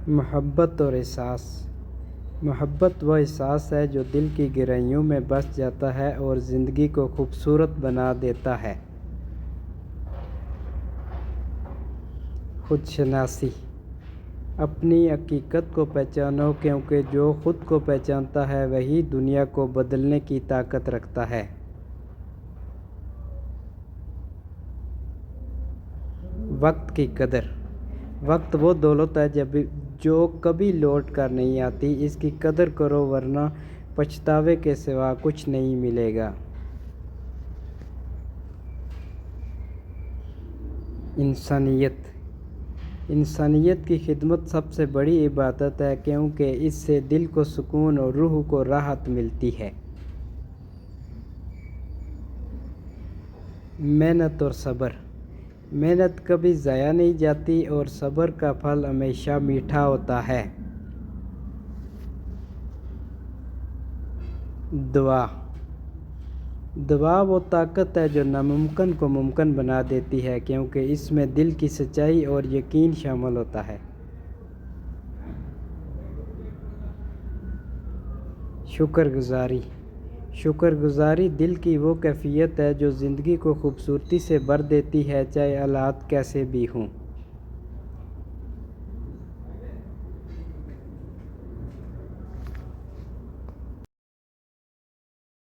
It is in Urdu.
محبت اور احساس۔ محبت وہ احساس ہے جو دل کی گہرائیوں میں بس جاتا ہے اور زندگی کو خوبصورت بنا دیتا ہے۔ خود شناسی۔ اپنی حقیقت کو پہچانو، کیونکہ جو خود کو پہچانتا ہے وہی دنیا کو بدلنے کی طاقت رکھتا ہے۔ وقت کی قدر۔ وقت وہ دولت ہے جو کبھی لوٹ کر نہیں آتی، اس کی قدر کرو ورنہ پچھتاوے کے سوا کچھ نہیں ملے گا۔ انسانیت۔ انسانیت کی خدمت سب سے بڑی عبادت ہے، کیونکہ اس سے دل کو سکون اور روح کو راحت ملتی ہے۔ محنت اور صبر۔ محنت کبھی ضائع نہیں جاتی اور صبر کا پھل ہمیشہ میٹھا ہوتا ہے۔ دعا۔ دعا وہ طاقت ہے جو ناممکن کو ممکن بنا دیتی ہے، کیونکہ اس میں دل کی سچائی اور یقین شامل ہوتا ہے۔ شکر گزاری۔ شکر گزاری دل کی وہ کیفیت ہے جو زندگی کو خوبصورتی سے بھر دیتی ہے، چاہے حالات کیسے بھی ہوں۔